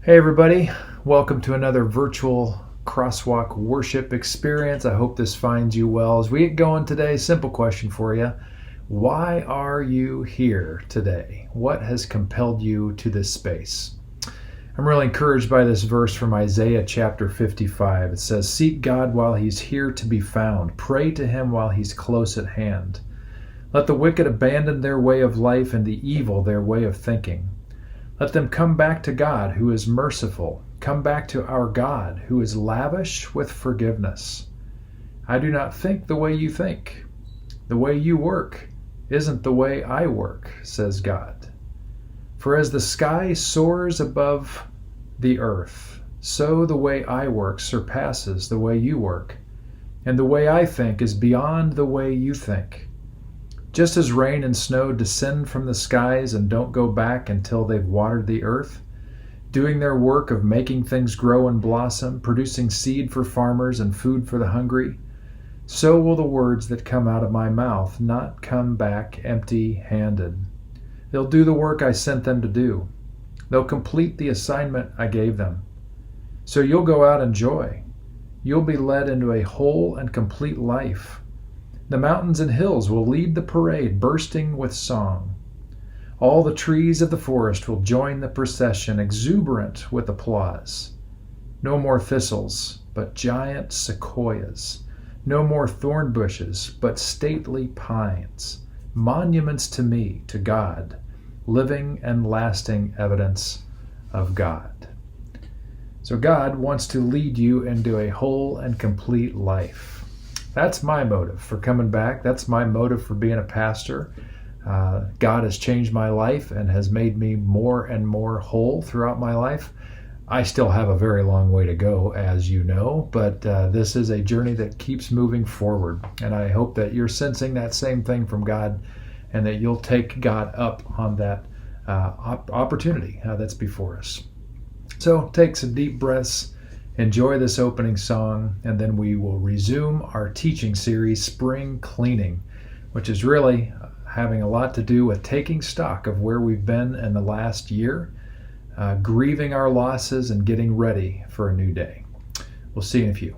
Hey everybody, welcome to another virtual crosswalk worship experience. I hope this finds you well. As we get going today, simple question for you. Why are you here today? What has compelled you to this space? I'm really encouraged by this verse from Isaiah chapter 55. It says, "Seek God while he's here to be found. Pray to him while he's close at hand. Let the wicked abandon their way of life and the evil their way of thinking. Let them come back to God, who is merciful. Come back to our God, who is lavish with forgiveness. I do not think the way you think. The way you work isn't the way I work, says God. For as the sky soars above the earth, so the way I work surpasses the way you work, and the way I think is beyond the way you think. Just as rain and snow descend from the skies and don't go back until they've watered the earth, doing their work of making things grow and blossom, producing seed for farmers and food for the hungry, so will the words that come out of my mouth not come back empty-handed. They'll do the work I sent them to do. They'll complete the assignment I gave them. So you'll go out in joy. You'll be led into a whole and complete life. The mountains and hills will lead the parade, bursting with song. All the trees of the forest will join the procession, exuberant with applause. No more thistles, but giant sequoias. No more thorn bushes, but stately pines. Monuments to me, to God, living and lasting evidence of God." So God wants to lead you into a whole and complete life. That's my motive for coming back. That's my motive for being a pastor. God has changed my life and has made me more and more whole throughout my life. I still have a very long way to go, as you know, but this is a journey that keeps moving forward. And I hope that you're sensing that same thing from God and that you'll take God up on that opportunity that's before us. So take some deep breaths. Enjoy this opening song, and then we will resume our teaching series, Spring Cleaning, which is really having a lot to do with taking stock of where we've been in the last year, grieving our losses, and getting ready for a new day. We'll see you in a few.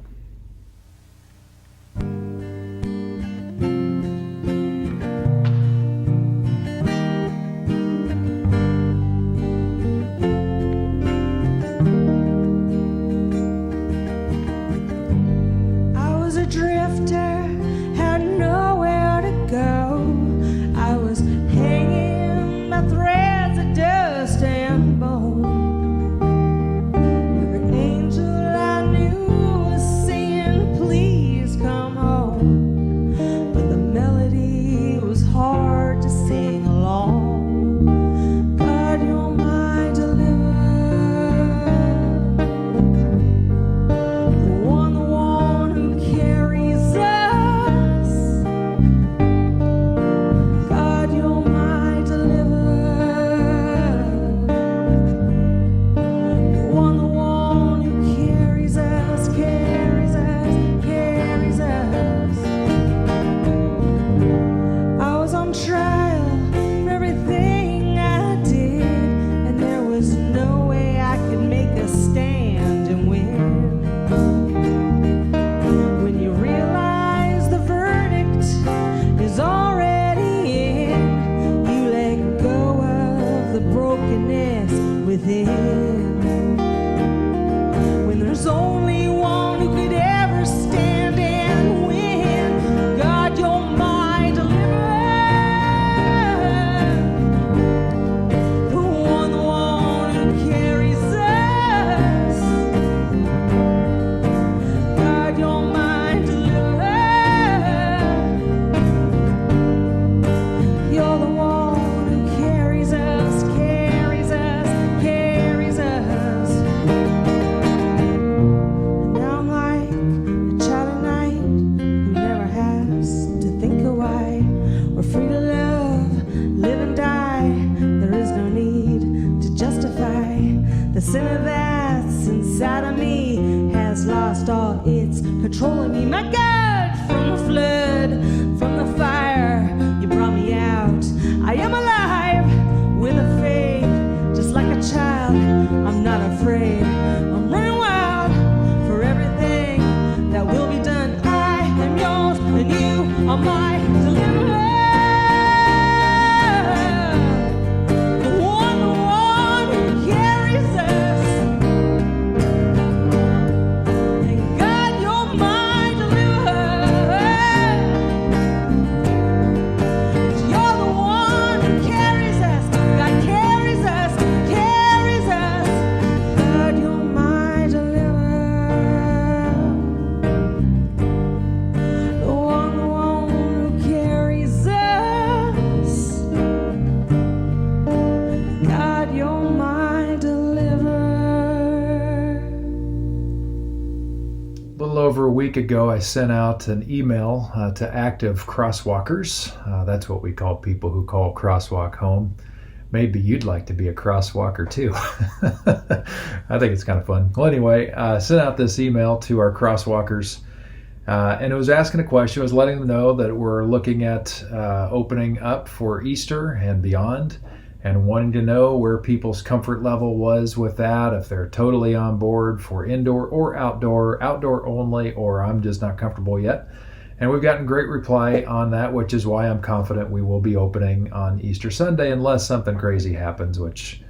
Controlling me, my God, from the flood, from the fire, you brought me out. I am alive with a faith, just like a child. I'm not afraid. over a week ago, I sent out an email to active crosswalkers. That's what we call people who call crosswalk home. Maybe you'd like to be a crosswalker too. I think it's kind of fun. Well, anyway, I sent out this email to our crosswalkers, and it was asking a question. It was letting them know that we're looking at opening up for Easter and beyond, and wanting to know where people's comfort level was with that, if they're totally on board for indoor or outdoor only, or I'm just not comfortable yet. And we've gotten great reply on that, which is why I'm confident we will be opening on Easter Sunday, unless something crazy happens, which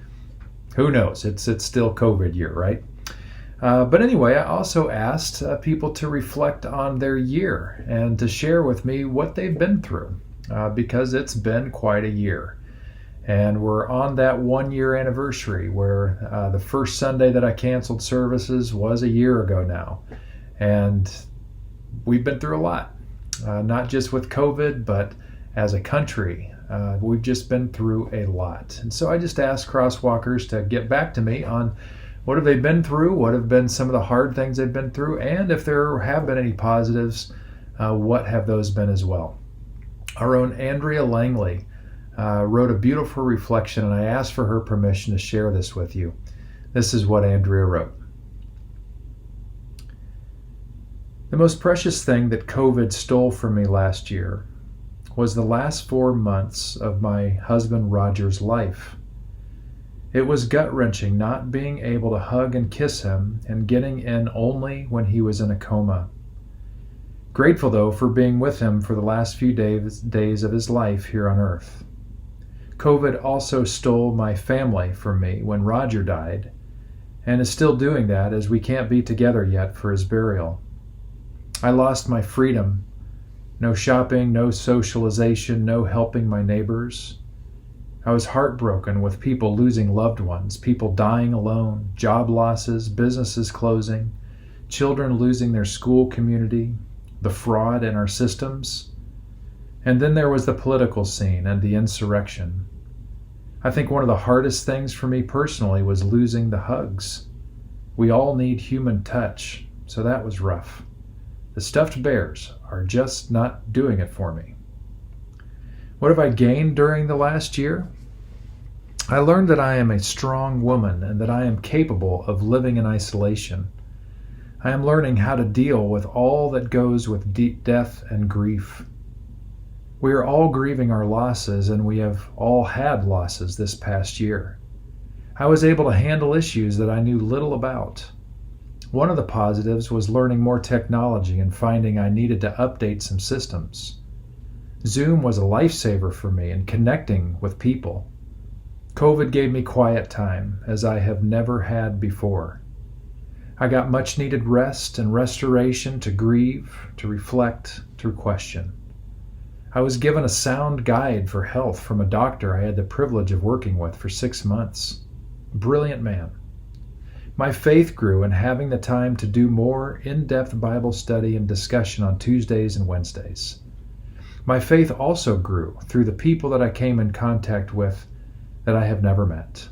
who knows? It's still COVID year, right? But anyway, I also asked people to reflect on their year and to share with me what they've been through, because it's been quite a year. And we're on that 1 year anniversary where the first Sunday that I canceled services was a year ago now. And we've been through a lot, not just with COVID, but as a country. We've just been through a lot. And so I just asked crosswalkers to get back to me on what have they been through, what have been some of the hard things they've been through, and if there have been any positives, what have those been as well. Our own Andrea Langley wrote a beautiful reflection, and I asked for her permission to share this with you. This is what Andrea wrote. The most precious thing that COVID stole from me last year was the last 4 months of my husband Roger's life. It was gut-wrenching not being able to hug and kiss him and getting in only when he was in a coma. Grateful, though, for being with him for the last few days of his life here on earth. COVID also stole my family from me when Roger died, and is still doing that as we can't be together yet for his burial. I lost my freedom. No shopping, no socialization, no helping my neighbors. I was heartbroken with people losing loved ones, people dying alone, job losses, businesses closing, children losing their school community, the fraud in our systems. And then there was the political scene and the insurrection. I think one of the hardest things for me personally was losing the hugs. We all need human touch, so that was rough. The stuffed bears are just not doing it for me. What have I gained during the last year? I learned that I am a strong woman and that I am capable of living in isolation. I am learning how to deal with all that goes with deep death and grief. We are all grieving our losses, and we have all had losses this past year. I was able to handle issues that I knew little about. One of the positives was learning more technology and finding I needed to update some systems. Zoom was a lifesaver for me in connecting with people. COVID gave me quiet time, as I have never had before. I got much needed rest and restoration to grieve, to reflect, to question. I was given a sound guide for health from a doctor I had the privilege of working with for 6 months. Brilliant man. My faith grew in having the time to do more in-depth Bible study and discussion on Tuesdays and Wednesdays. My faith also grew through the people that I came in contact with that I have never met.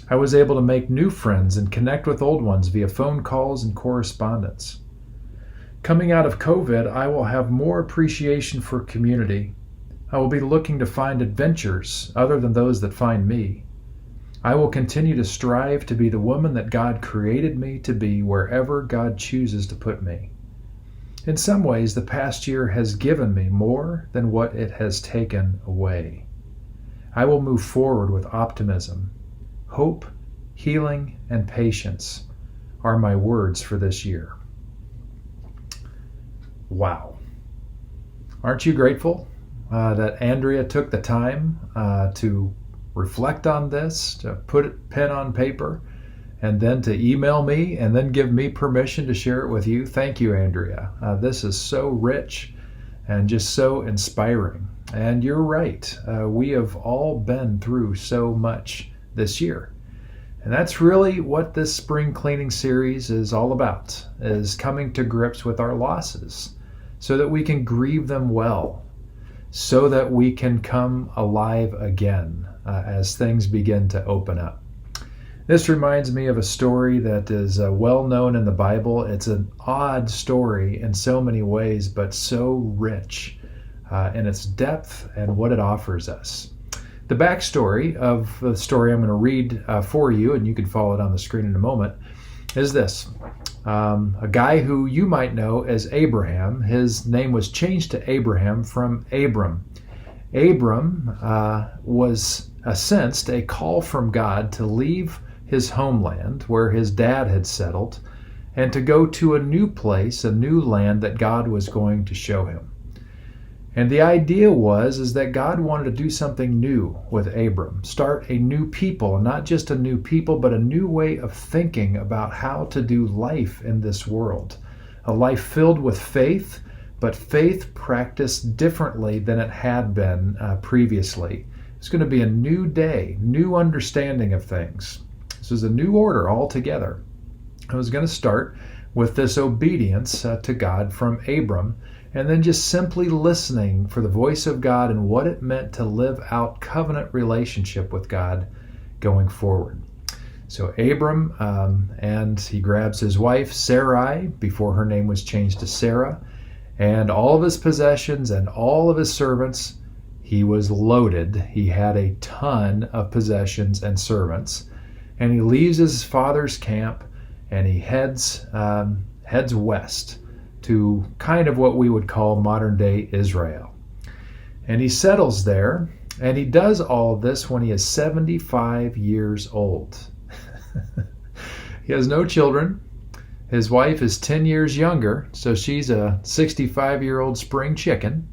I was able to make new friends and connect with old ones via phone calls and correspondence. Coming out of COVID, I will have more appreciation for community. I will be looking to find adventures other than those that find me. I will continue to strive to be the woman that God created me to be wherever God chooses to put me. In some ways, the past year has given me more than what it has taken away. I will move forward with optimism. Hope, healing, and patience are my words for this year. Wow. Aren't you grateful that Andrea took the time to reflect on this, to put pen on paper, and then to email me and then give me permission to share it with you? Thank you, Andrea. This is so rich and just so inspiring. And you're right. We have all been through so much this year. And that's really what this spring cleaning series is all about, is coming to grips with our losses so that we can grieve them well, so that we can come alive again as things begin to open up. This reminds me of a story that is well known in the Bible. It's an odd story in so many ways, but so rich in its depth and what it offers us. The backstory of the story I'm going to read for you, and you can follow it on the screen in a moment, is this. A guy who you might know as Abraham, his name was changed to Abraham from Abram. Abram was sensed a call from God to leave his homeland where his dad had settled and to go to a new place, a new land that God was going to show him. And the idea is that God wanted to do something new with Abram, start a new people, and not just a new people, but a new way of thinking about how to do life in this world. A life filled with faith, but faith practiced differently than it had been previously. It's going to be a new day, new understanding of things. This is a new order altogether. I was going to start with this obedience to God from Abram, and then just simply listening for the voice of God and what it meant to live out covenant relationship with God going forward. So Abram, and he grabs his wife Sarai, before her name was changed to Sarah, and all of his possessions and all of his servants. He was loaded. He had a ton of possessions and servants. And he leaves his father's camp and he heads west to kind of what we would call modern day Israel. And he settles there, and he does all of this when he is 75 years old. He has no children. His wife is 10 years younger, so she's a 65-year-old spring chicken.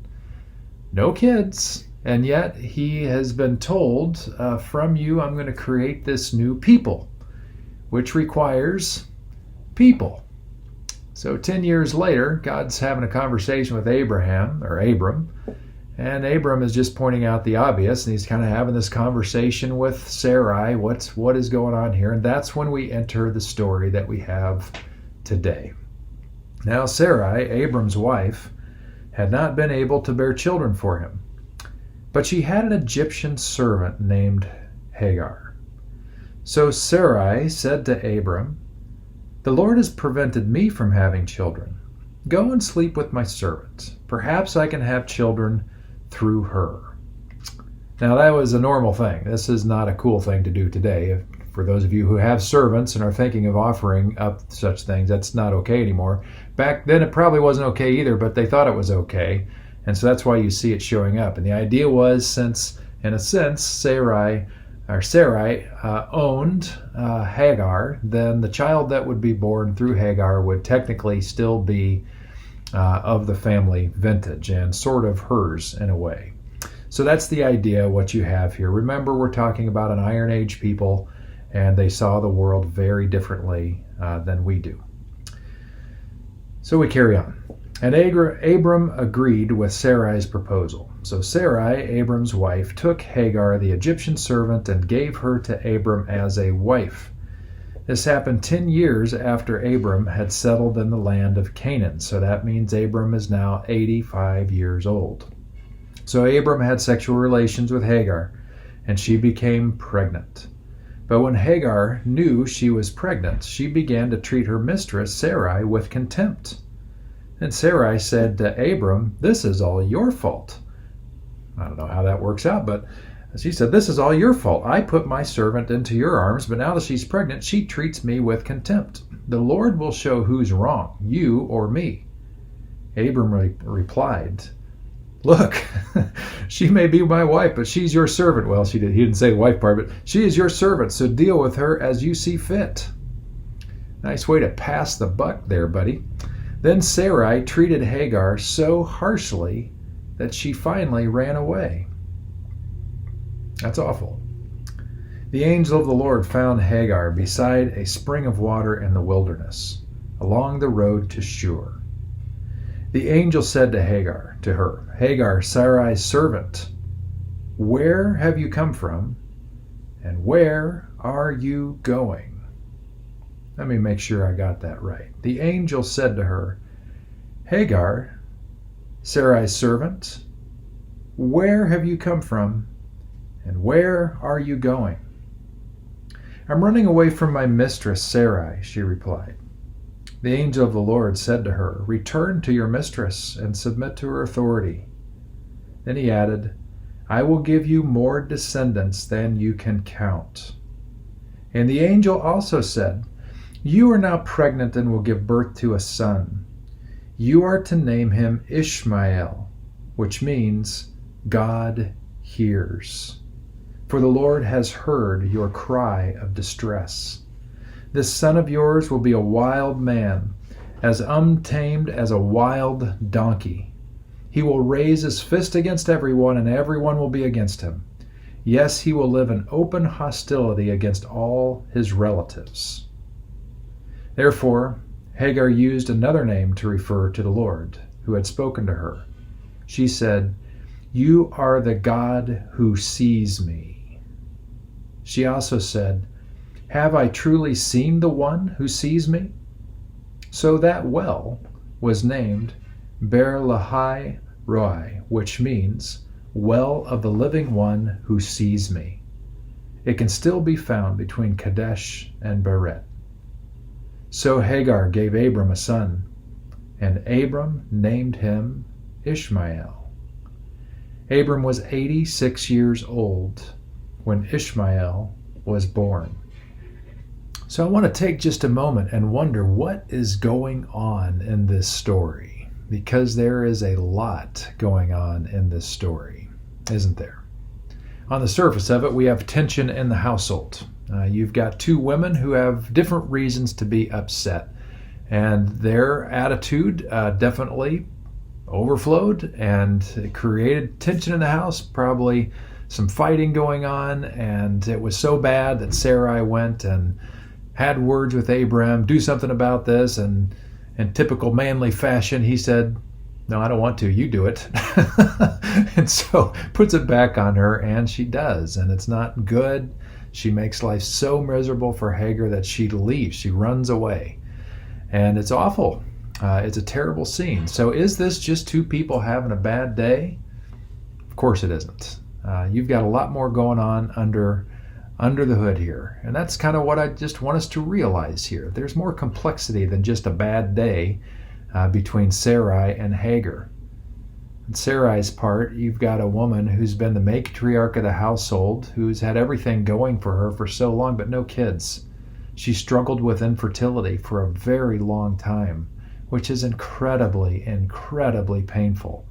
No kids, and yet he has been told, from you, I'm going to create this new people, which requires people. So 10 years later, God's having a conversation with Abram, and Abram is just pointing out the obvious, and he's kind of having this conversation with Sarai, what is going on here, and that's when we enter the story that we have today. Now Sarai, Abram's wife, had not been able to bear children for him, but she had an Egyptian servant named Hagar. So Sarai said to Abram, "The Lord has prevented me from having children. Go and sleep with my servant. Perhaps I can have children through her." Now that was a normal thing. This is not a cool thing to do today. For those of you who have servants and are thinking of offering up such things, that's not okay anymore. Back then it probably wasn't okay either, but they thought it was okay. And so that's why you see it showing up. And the idea was, since, in a sense, Sarai owned Hagar, then the child that would be born through Hagar would technically still be of the family vintage and sort of hers in a way. So that's the idea, what you have here. Remember, we're talking about an Iron Age people, and they saw the world very differently than we do. So we carry on. And Abram agreed with Sarai's proposal. So Sarai, Abram's wife, took Hagar, the Egyptian servant, and gave her to Abram as a wife. This happened 10 years after Abram had settled in the land of Canaan. So that means Abram is now 85 years old. So Abram had sexual relations with Hagar, and she became pregnant. But when Hagar knew she was pregnant, she began to treat her mistress, Sarai, with contempt. And Sarai said to Abram, "This is all your fault." I don't know how that works out, but she said, "This is all your fault. I put my servant into your arms, but now that she's pregnant, she treats me with contempt. The Lord will show who's wrong, you or me." Abram replied, "Look, she may be my wife, but she's your servant." Well, he didn't say the wife part, but she is your servant, so deal with her as you see fit. Nice way to pass the buck there, buddy. Then Sarai treated Hagar so harshly that she finally ran away. That's awful. The angel of the Lord found Hagar beside a spring of water in the wilderness, along the road to Shur. The angel said to her, "Hagar, Sarai's servant, where have you come from, and where are you going?" Let me make sure I got that right. The angel said to her, "Hagar, Sarai's servant, where have you come from, and where are you going?" I'm running away from my mistress Sarai, she replied. The angel of the Lord said to her, Return to your mistress and submit to her authority. Then he added, I will give you more descendants than you can count. And the angel also said, You are now pregnant and will give birth to a son. You are to name him Ishmael, which means God hears. For the Lord has heard your cry of distress. This son of yours will be a wild man, as untamed as a wild donkey. He will raise his fist against everyone, and everyone will be against him. Yes, he will live in open hostility against all his relatives. Therefore, Hagar used another name to refer to the Lord, who had spoken to her. She said, You are the God who sees me. She also said, Have I truly seen the one who sees me? So that well was named Ber Lahai Roi, which means Well of the Living One who sees me. It can still be found between Kadesh and Beret. So Hagar gave Abram a son, and Abram named him Ishmael. Abram was 86 years old when Ishmael was born. So I want to take just a moment and wonder what is going on in this story, because there is a lot going on in this story, isn't there? On the surface of it, we have tension in the household. You've got two women who have different reasons to be upset, and their attitude definitely overflowed and created tension in the house, probably some fighting going on, and it was so bad that Sarai went and had words with Abram, do something about this, and in typical manly fashion, he said, No, I don't want to, you do it. And so puts it back on her, and she does, and it's not good. She makes life so miserable for Hagar that she leaves, she runs away, and it's awful. It's a terrible scene. So is this just two people having a bad day? Of course it isn't. You've got a lot more going on under the hood here. And that's kind of what I just want us to realize here. There's more complexity than just a bad day between Sarai and Hagar. On Sarai's part, you've got a woman who's been the matriarch of the household, who's had everything going for her for so long, but no kids. She struggled with infertility for a very long time, which is incredibly, incredibly painful.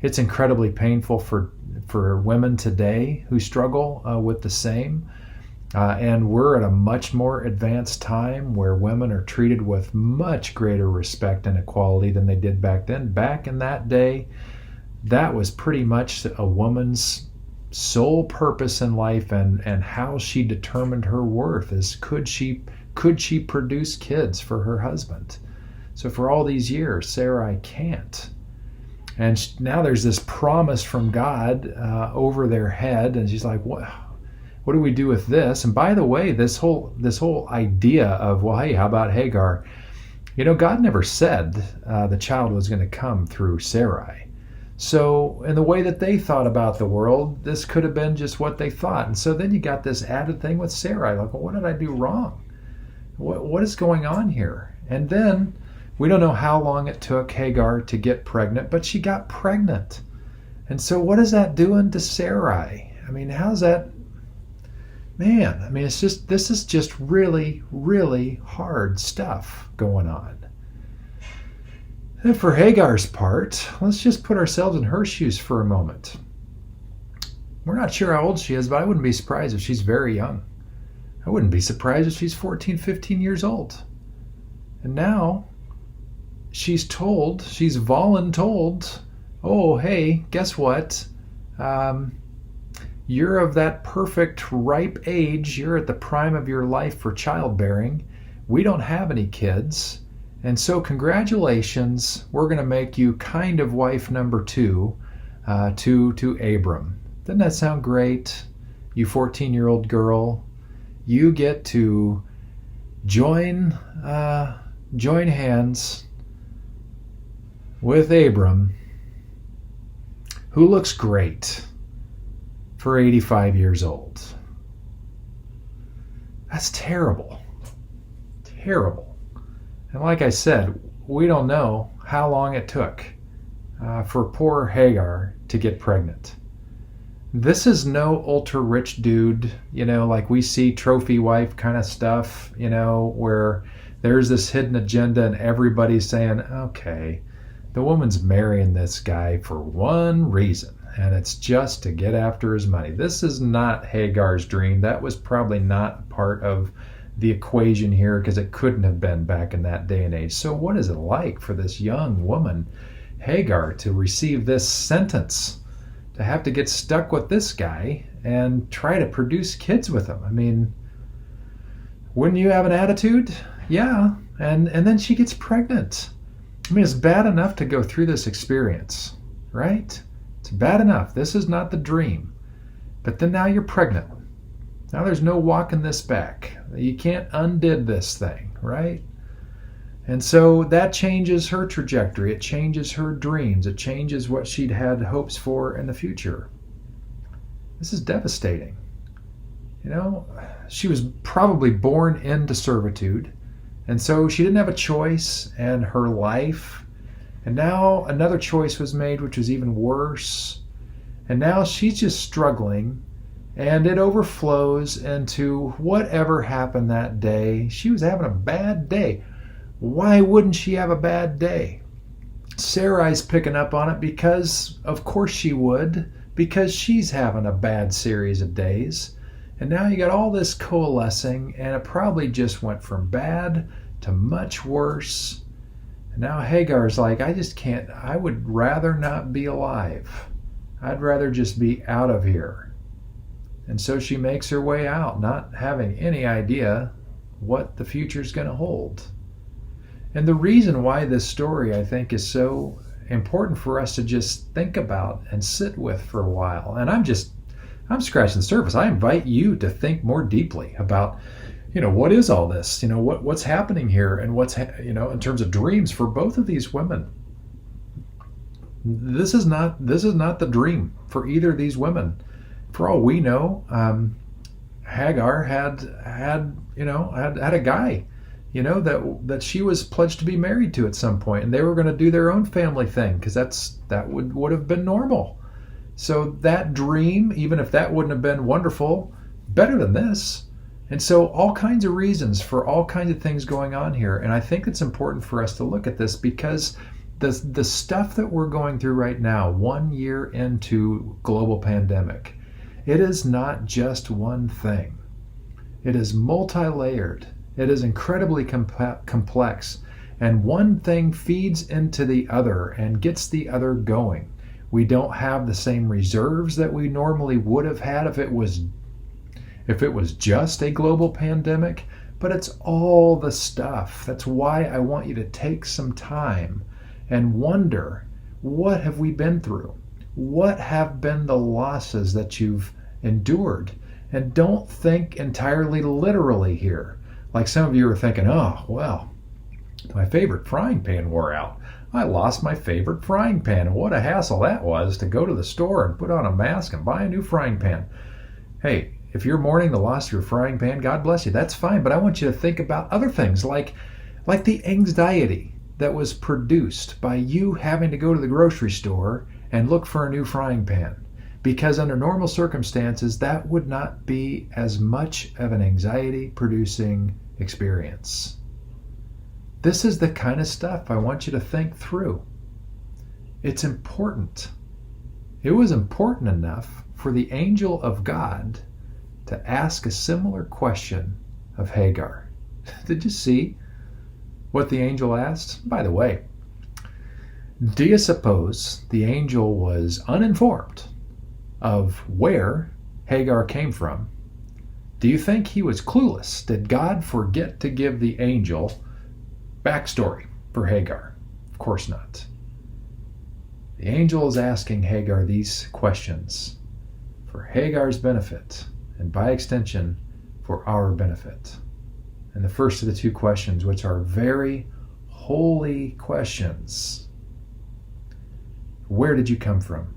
It's incredibly painful for women today who struggle with the same. And we're at a much more advanced time where women are treated with much greater respect and equality than they did back then. Back in that day, that was pretty much a woman's sole purpose in life, and how she determined her worth is could she produce kids for her husband. So for all these years, Sarai can't. And now there's this promise from God over their head, and she's like, what do we do with this? And by the way, this whole idea of, well, hey, how about Hagar? God never said the child was going to come through Sarai. So in the way that they thought about the world, this could have been just what they thought. And so then you got this added thing with Sarai, like, well, what did I do wrong? What is going on here? And then we don't know how long it took Hagar to get pregnant, but she got pregnant. And so what is that doing to Sarai? I mean, how's that? Man, I mean, this is just really, really hard stuff going on. And for Hagar's part, let's just put ourselves in her shoes for a moment. We're not sure how old she is, but I wouldn't be surprised if she's very young. I wouldn't be surprised if she's 14, 15 years old. And now she's voluntold, oh, hey, guess what? You're of that perfect, ripe age. You're at the prime of your life for childbearing. We don't have any kids. And so congratulations, we're going to make you kind of wife number 2 to Abram. Doesn't that sound great? You 14-year-old girl, you get to join hands with Abram, who looks great for 85 years old. That's terrible. Terrible. And like I said, we don't know how long it took for poor Hagar to get pregnant. This is no ultra rich dude, like we see trophy wife kind of stuff, where there's this hidden agenda and everybody's saying, okay, the woman's marrying this guy for one reason, and it's just to get after his money. This is not Hagar's dream. That was probably not part of the equation here because it couldn't have been back in that day and age. So what is it like for this young woman, Hagar, to receive this sentence, to have to get stuck with this guy and try to produce kids with him? I mean, wouldn't you have an attitude? Yeah. And then she gets pregnant. I mean, it's bad enough to go through this experience, right? It's bad enough. This is not the dream. But then now you're pregnant. Now there's no walking this back. You can't undid this thing, right? And so that changes her trajectory. It changes her dreams. It changes what she'd had hopes for in the future. This is devastating. She was probably born into servitude. And so she didn't have a choice in her life. And now another choice was made, which was even worse. And now she's just struggling. And it overflows into whatever happened that day. She was having a bad day. Why wouldn't she have a bad day? Sarai's picking up on it because, of course she would, because she's having a bad series of days. And now you got all this coalescing, and it probably just went from bad to much worse. And now Hagar's like, I just can't, I would rather not be alive. I'd rather just be out of here. And so she makes her way out, not having any idea what the future's going to hold. And the reason why this story, I think, is so important for us to just think about and sit with for a while. And I'm scratching the surface. I invite you to think more deeply about, what is all this? What's happening here, and what's, in terms of dreams for both of these women. This is not the dream for either of these women. For all we know, Hagar had a guy, that she was pledged to be married to at some point, and they were going to do their own family thing because that would have been normal. So that dream, even if that wouldn't have been wonderful, better than this. And so all kinds of reasons for all kinds of things going on here. And I think it's important for us to look at this because the stuff that we're going through right now, 1 year into global pandemic, it is not just one thing. It is multi-layered. It is incredibly complex. And one thing feeds into the other and gets the other going. We don't have the same reserves that we normally would have had if it was just a global pandemic, but it's all the stuff. That's why I want you to take some time and wonder, what have we been through? What have been the losses that you've endured? And don't think entirely literally here. Like some of you are thinking, oh, well, my favorite frying pan wore out. I lost my favorite frying pan, and what a hassle that was to go to the store and put on a mask and buy a new frying pan. Hey, if you're mourning the loss of your frying pan, God bless you. That's fine, but I want you to think about other things like the anxiety that was produced by you having to go to the grocery store and look for a new frying pan. Because under normal circumstances, that would not be as much of an anxiety-producing experience. This is the kind of stuff I want you to think through. It's important. It was important enough for the angel of God to ask a similar question of Hagar. Did you see what the angel asked? By the way, do you suppose the angel was uninformed of where Hagar came from? Do you think he was clueless? Did God forget to give the angel backstory for Hagar? Of course not. The angel is asking Hagar these questions for Hagar's benefit, and by extension, for our benefit. And the first of the two questions, which are very holy questions. Where did you come from?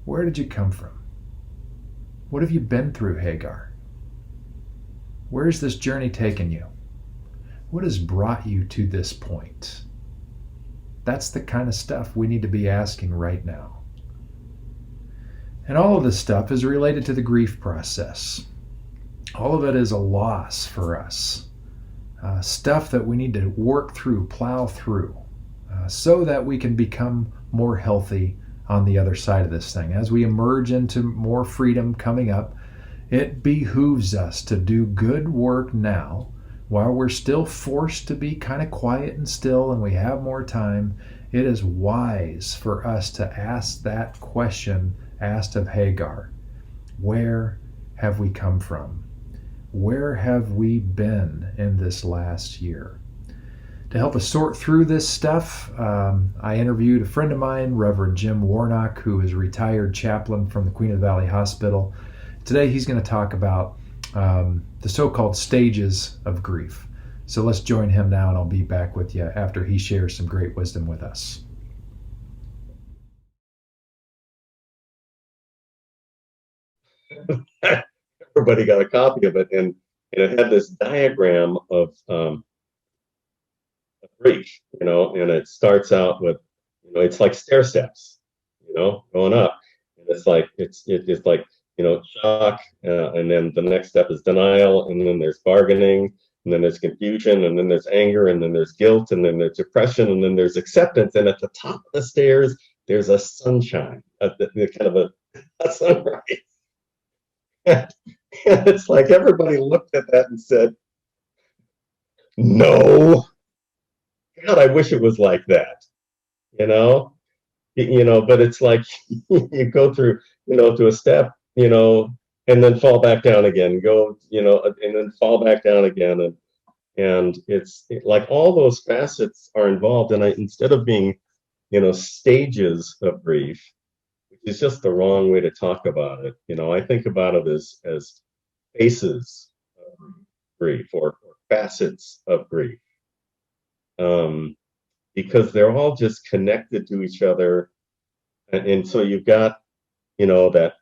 Where did you come from? What have you been through, Hagar? Where's this journey taken you? What has brought you to this point? That's the kind of stuff we need to be asking right now. And all of this stuff is related to the grief process. All of it is a loss for us. Stuff that we need to work through, plow through, so that we can become more healthy on the other side of this thing. As we emerge into more freedom coming up, it behooves us to do good work now while we're still forced to be kind of quiet and still and we have more time. It is wise for us to ask that question asked of Hagar. Where have we come from? Where have we been in this last year? To help us sort through this stuff, I interviewed a friend of mine, Reverend Jim Warnock, who is a retired chaplain from the Queen of the Valley Hospital. Today he's going to talk about the so-called stages of grief. So let's join him now, and I'll be back with you after he shares some great wisdom with us. Everybody got a copy of it, and it had this diagram of grief, and it starts out with, it's like stair steps, going up, and it's like it's like shock, and then the next step is denial, and then there's bargaining, and then there's confusion, and then there's anger, and then there's guilt, and then there's depression, and then there's acceptance, and at the top of the stairs there's a sunshine, kind of a sunrise. And it's like everybody looked at that and said, no, God, I wish it was like that, but it's like you go through, to a step, and then fall back down again, and then fall back down again. And it's like all those facets are involved. And instead of being, stages of grief, it's just the wrong way to talk about it. I think about it as phases of grief or facets of grief, because they're all just connected to each other, and so you've got that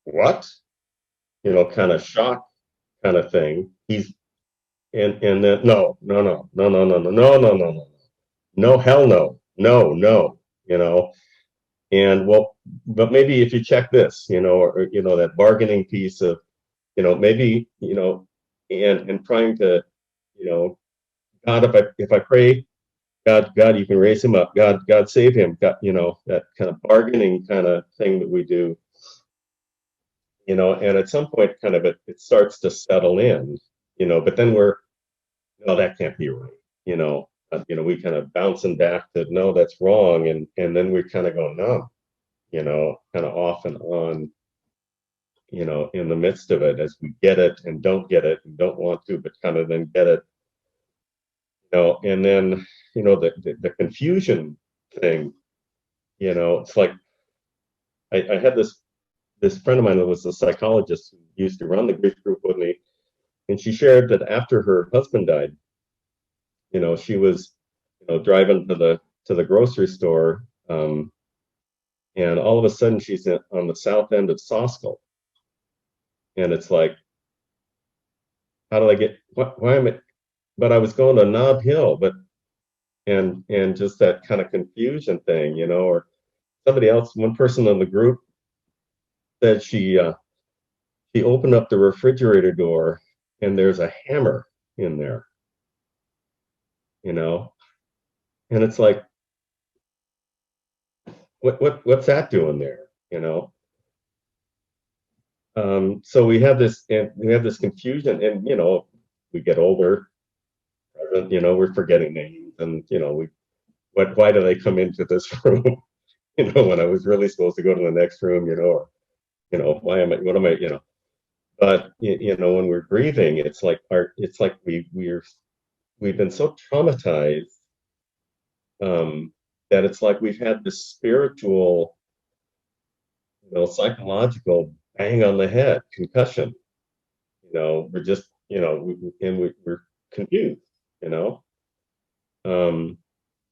what kind of shock kind of thing. And then no, hell no. And well, but maybe if you check this, or that bargaining piece of, maybe, and trying to, God, if I pray, God, you can raise him up. God, save him. God, that kind of bargaining kind of thing that we do, and at some point, kind of it starts to settle in, but then no, that can't be right, we kind of bouncing back to no, that's wrong, and then we kind of go numb, kind of off and on, in the midst of it as we get it and don't get it and don't want to, but kind of then get it, and then the confusion thing, it's like I had this friend of mine that was a psychologist who used to run the grief group with me, and she shared that after her husband died, she was driving to the grocery store, and all of a sudden she's on the south end of Saskell, and it's like, how did I get? Why am I? But I was going to Nob Hill, and just that kind of confusion thing, or somebody else, one person in the group said she opened up the refrigerator door and there's a hammer in there, and it's like, what's that doing there, so we have this confusion, and we get older, we're forgetting names, and why do they come into this room, when I was really supposed to go to the next room, or why am I, what am I, but when we're grieving, it's like we've been so traumatized, that it's like we've had this spiritual, psychological bang on the head, concussion. We're just, we're confused, and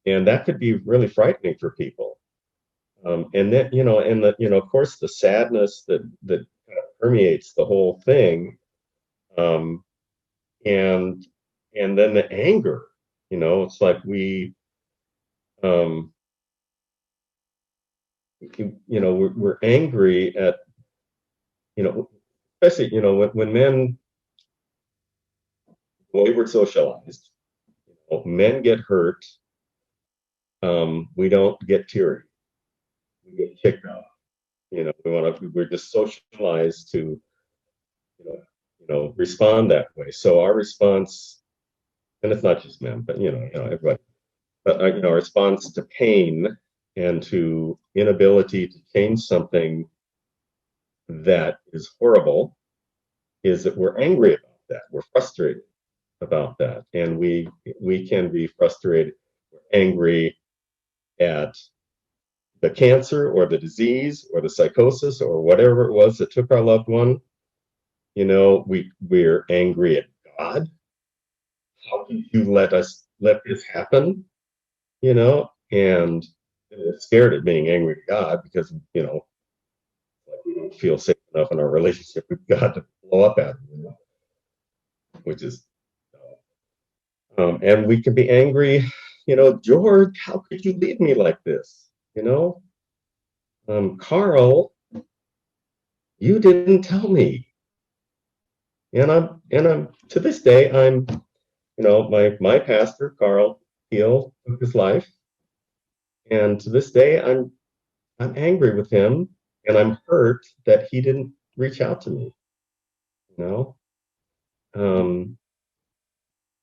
that could be really frightening for people. And then, of course, the sadness that permeates the whole thing. And then the anger, it's like we're angry at, especially, when men, the way we're socialized, men get hurt. We don't get teary. We get kicked out. We're just socialized to, respond that way. So our response, and it's not just men, but everybody, but our response to pain and to inability to change something that is horrible is that we're angry about that. We're frustrated about that, and we can be frustrated, angry at the cancer or the disease or the psychosis or whatever it was that took our loved one. We're angry at God. How can you let this happen? And we're scared of being angry at God because we don't feel safe enough in our relationship with God to blow up at him, which is and we can be angry, George, how could you leave me like this? Carl, you didn't tell me. And I'm to this day, I'm, my pastor, Carl Peel, took his life. And to this day, I'm angry with him, and I'm hurt that he didn't reach out to me.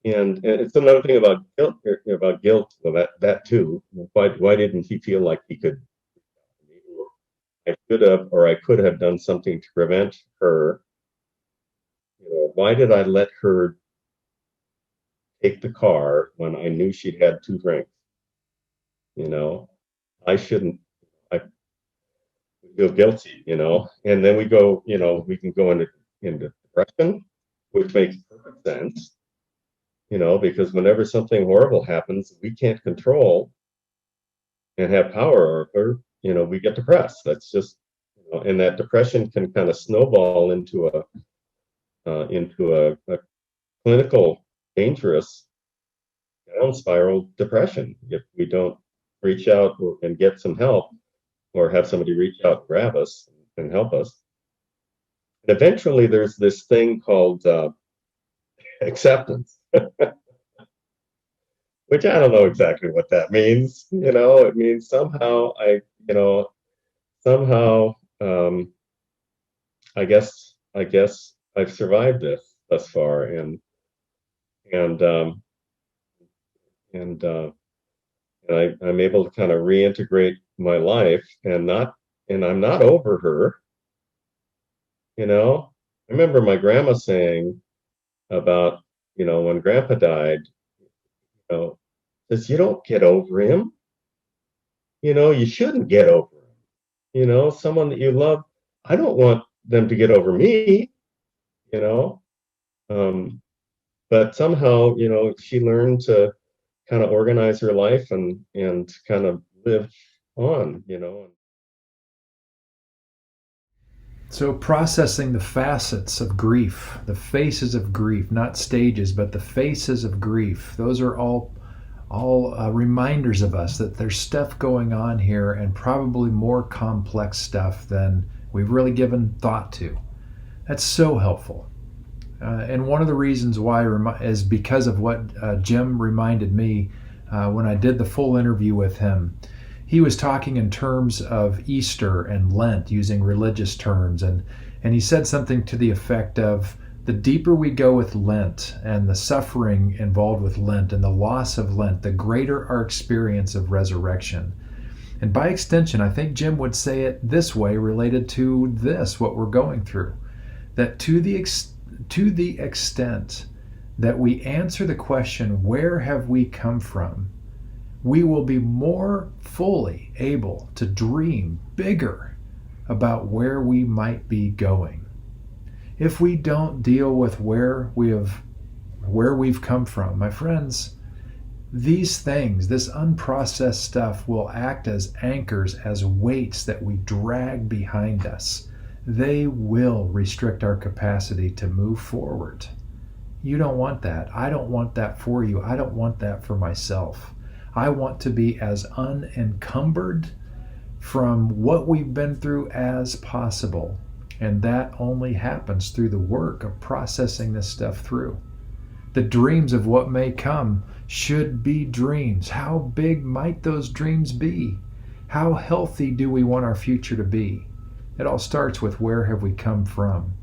And it's another thing about guilt. Well, that too. Why didn't he feel like he could? I should have, or I could have done something to prevent her. Why did I let her take the car when I knew she'd had 2 drinks? I shouldn't. I feel guilty, and then we go, we can go into depression, which makes perfect sense, because whenever something horrible happens, we can't control and have power over, we get depressed. That's just, and that depression can kind of snowball into a clinical, dangerous down spiral depression if we don't reach out and get some help, or have somebody reach out and grab us and help us. And eventually there's this thing called acceptance, which I don't know exactly what that means. It means somehow I guess I've survived this thus far, and I'm able to kind of reintegrate my life, and I'm not over her. I remember my grandma saying about, when Grandpa died, says, you don't get over him. You shouldn't get over him. Someone that you love, I don't want them to get over me, but somehow, she learned to kind of organize her life and kind of live on, So processing the facets of grief, the faces of grief, not stages, but the faces of grief. Those are all reminders of us that there's stuff going on here, and probably more complex stuff than we've really given thought to. That's so helpful. And one of the reasons why is because of what Jim reminded me when I did the full interview with him. He was talking in terms of Easter and Lent, using religious terms, and he said something to the effect of, the deeper we go with Lent and the suffering involved with Lent and the loss of Lent, the greater our experience of resurrection. And by extension, I think Jim would say it this way related to this, what we're going through, that to the extent that we answer the question, where have we come from, we will be more fully able to dream bigger about where we might be going. If we don't deal with where we've come from, my friends, these things, this unprocessed stuff, will act as anchors, as weights that we drag behind us they will restrict our capacity to move forward. You don't want that. I don't want that for you. I don't want that for myself. I want to be as unencumbered from what we've been through as possible. And that only happens through the work of processing this stuff through. The dreams of what may come should be dreams. How big might those dreams be? How healthy do we want our future to be? It all starts with where have we come from?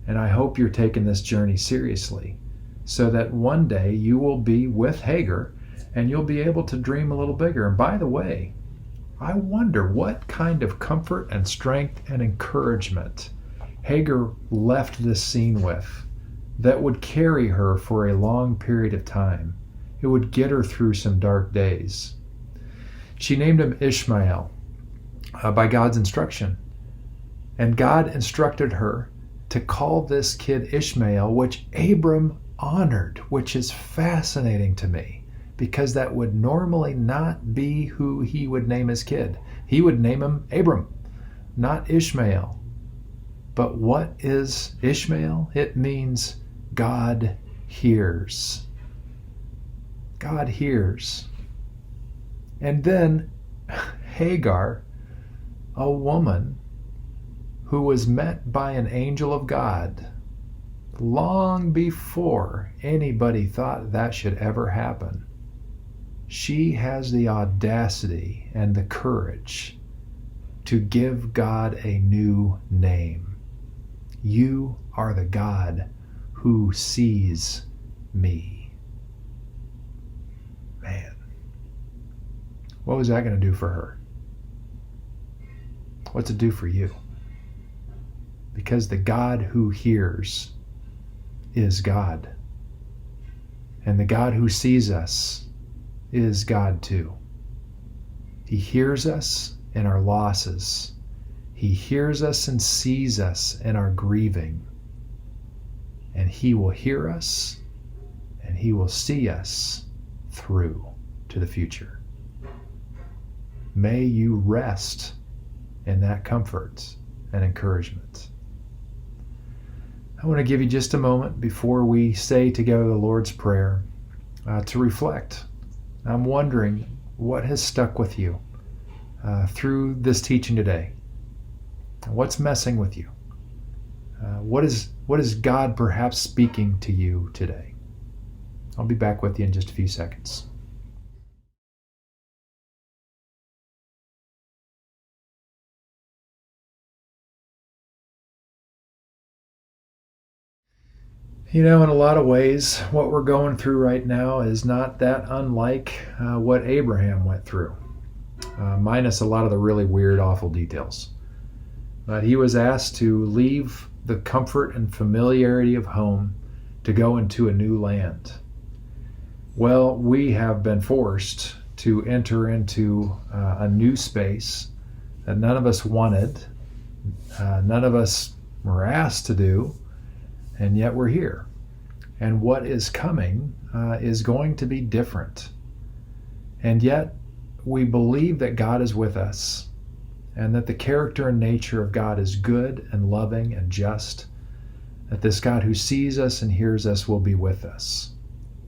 And I hope you're taking this journey seriously so that one day you will be with Hagar and you'll be able to dream a little bigger. And by the way, I wonder what kind of comfort and strength and encouragement Hagar left this scene with that would carry her for a long period of time. It would get her through some dark days. She named him Ishmael by God's instruction. And God instructed her to call this kid Ishmael, which Abram honored, which is fascinating to me because that would normally not be who he would name his kid. He would name him Abram, not Ishmael. But what is Ishmael? It means God hears. God hears. And then Hagar, a woman who was met by an angel of God long before anybody thought that should ever happen. She has the audacity and the courage to give God a new name. You are the God who sees me. Man, what was that going to do for her? What's it do for you? Because the God who hears is God. And the God who sees us is God too. He hears us in our losses. He hears us and sees us in our grieving. And He will hear us and He will see us through to the future. May you rest in that comfort and encouragement. I want to give you just a moment before we say together the Lord's Prayer to reflect. I'm wondering what has stuck with you through this teaching today. What's messing with you? What is God perhaps speaking to you today? I'll be back with you in just a few seconds. You know, in a lot of ways, what we're going through right now is not that unlike what Abraham went through, minus a lot of the really weird, awful details. But he was asked to leave the comfort and familiarity of home to go into a new land. Well, we have been forced to enter into a new space that none of us wanted, none of us were asked to do, and yet we're here. And what is coming is going to be different. And yet we believe that God is with us and that the character and nature of God is good and loving and just, that this God who sees us and hears us will be with us.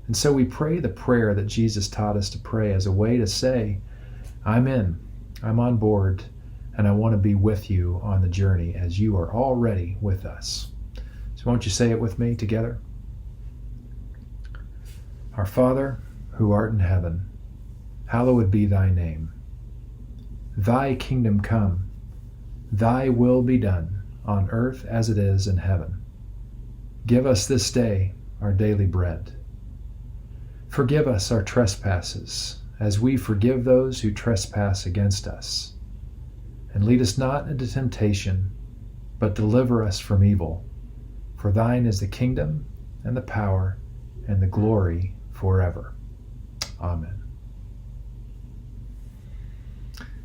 And so we pray the prayer that Jesus taught us to pray as a way to say, I'm in, I'm on board, and I want to be with you on the journey as you are already with us. So won't you say it with me together? Our Father, who art in heaven, hallowed be thy name. Thy kingdom come, thy will be done on earth as it is in heaven. Give us this day our daily bread. Forgive us our trespasses, as we forgive those who trespass against us. And lead us not into temptation, but deliver us from evil. For thine is the kingdom, and the power, and the glory forever. Amen.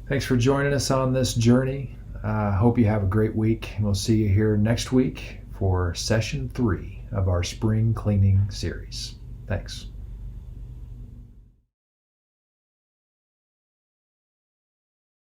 Thanks for joining us on this journey. Hope you have a great week. We'll see you here next week for session 3 of our spring cleaning series. Thanks.